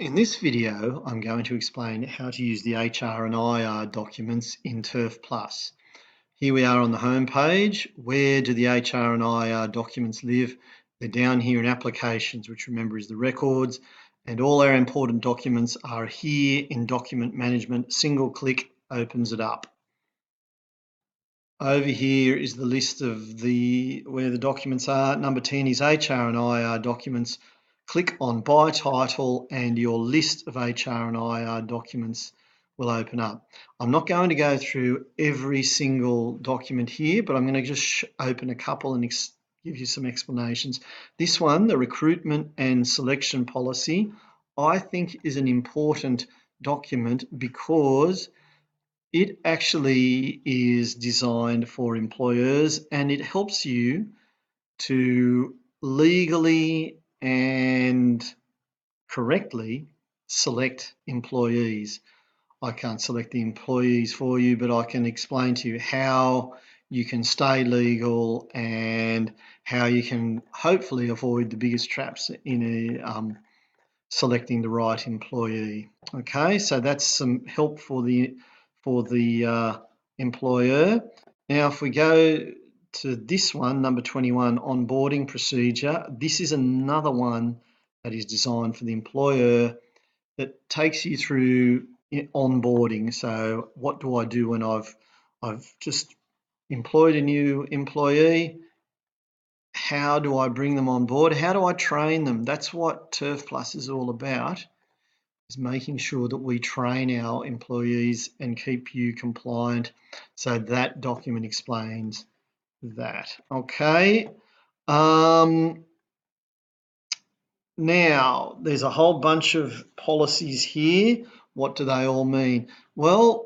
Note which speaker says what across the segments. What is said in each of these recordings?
Speaker 1: In this video, I'm going to explain how to use the HR and IR documents in Turf Plus. Here we are on the home page. Where do the HR and IR documents live? They're down here in applications, which remember is the records, and all our important documents are here in document management. Single click opens it up. Over here is the list of where the documents are. Number 10 is HR and IR documents. Click on by title and your list of HR and IR documents will open up. I'm not going to go through every single document here, but I'm going to just open a couple and give you some explanations. This one, the recruitment and selection policy, I think is an important document because it actually is designed for employers and it helps you to legally and correctly select employees. I can't select the employees for you, but I can explain to you how you can stay legal and how you can hopefully avoid the biggest traps in selecting the right employee. Okay, so that's some help for the employer. Now, if we go to this one, number 21, onboarding procedure, this is another one that is designed for the employer that takes you through onboarding. So what do I do when I've just employed a new employee? How do I bring them on board? How do I train them? That's what Turf Plus is all about, is making sure that we train our employees and keep you compliant. So that document explains that. Okay. Now, there's a whole bunch of policies here. What do they all mean? Well,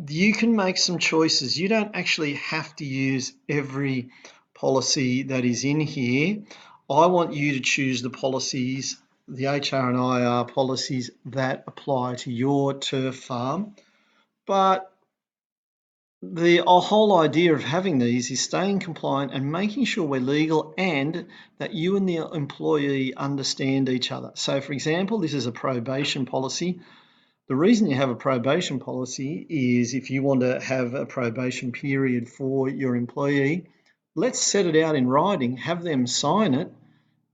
Speaker 1: you can make some choices. You don't actually have to use every policy that is in here. I want you to choose the policies, the HR and IR policies that apply to your turf farm. But the whole idea of having these is staying compliant and making sure we're legal and that you and the employee understand each other. So, for example, this is a probation policy. The reason you have a probation policy is if you want to have a probation period for your employee, let's set it out in writing, have them sign it,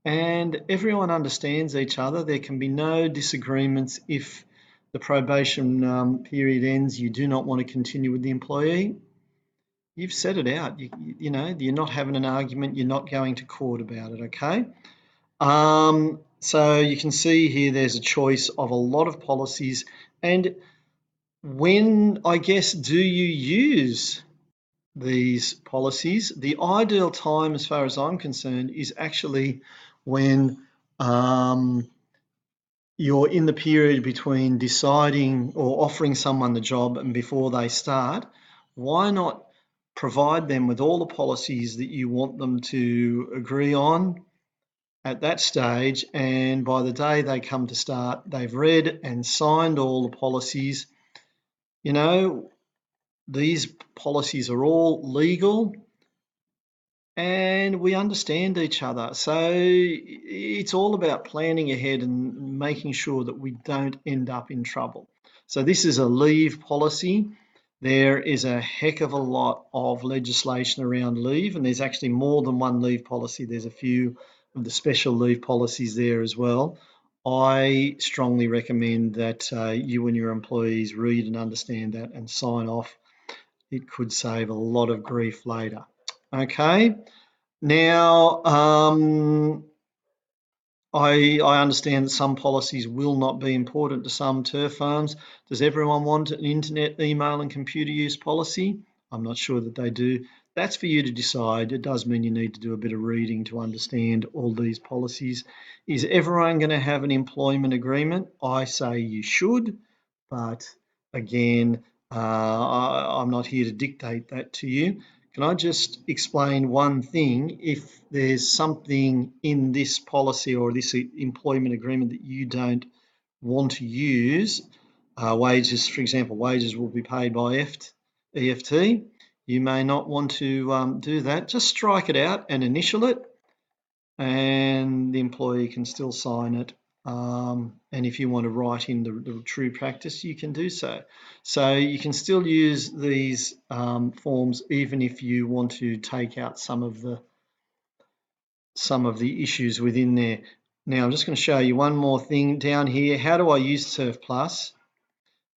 Speaker 1: and everyone understands each other. There can be no disagreements if the probation period ends, you do not want to continue with the employee. You've set it out. You know, you're not having an argument. You're not going to court about it, okay? So you can see here there's a choice of a lot of policies. And when, I guess, do you use these policies? The ideal time, as far as I'm concerned, is actually when you're in the period between deciding or offering someone the job and before they start. Why not provide them with all the policies that you want them to agree on at that stage, and by the day they come to start, they've read and signed all the policies. You know, these policies are all legal and we understand each other. So it's all about planning ahead and making sure that we don't end up in trouble. So this is a leave policy. There is a heck of a lot of legislation around leave, and there's actually more than one leave policy. There's a few of the special leave policies there as well. I strongly recommend that you and your employees read and understand that and sign off. It could save a lot of grief later. Okay. Now, I understand that some policies will not be important to some turf farms. Does everyone want an internet, email and computer use policy? I'm not sure that they do. That's for you to decide. It does mean you need to do a bit of reading to understand all these policies. Is everyone going to have an employment agreement? I say you should, but again, I'm not here to dictate that to you. Can I just explain one thing? If there's something in this policy or this employment agreement that you don't want to use, wages, for example, wages will be paid by EFT. You may not want to do that. Just strike it out and initial it, and the employee can still sign it And if you want to write in the true practice, you can do so. So you can still use these forms even if you want to take out some of the issues within there. Now I'm just going to show you one more thing down here. How do I use Turf Plus?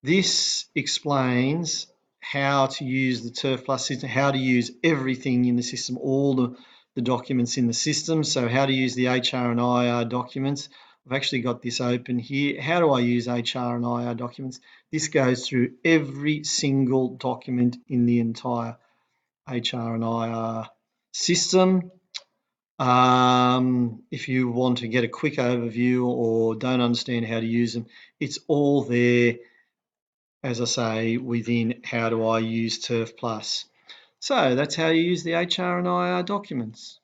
Speaker 1: This explains how to use the Turf Plus system, how to use everything in the system, all the documents in the system. So how to use the HR and IR documents. I've actually got this open here. How do I use HR and IR documents? This goes through every single document in the entire HR and IR system. If you want to get a quick overview or don't understand how to use them, it's all there, as I say, within How Do I Use Turf Plus. So that's how you use the HR and IR documents.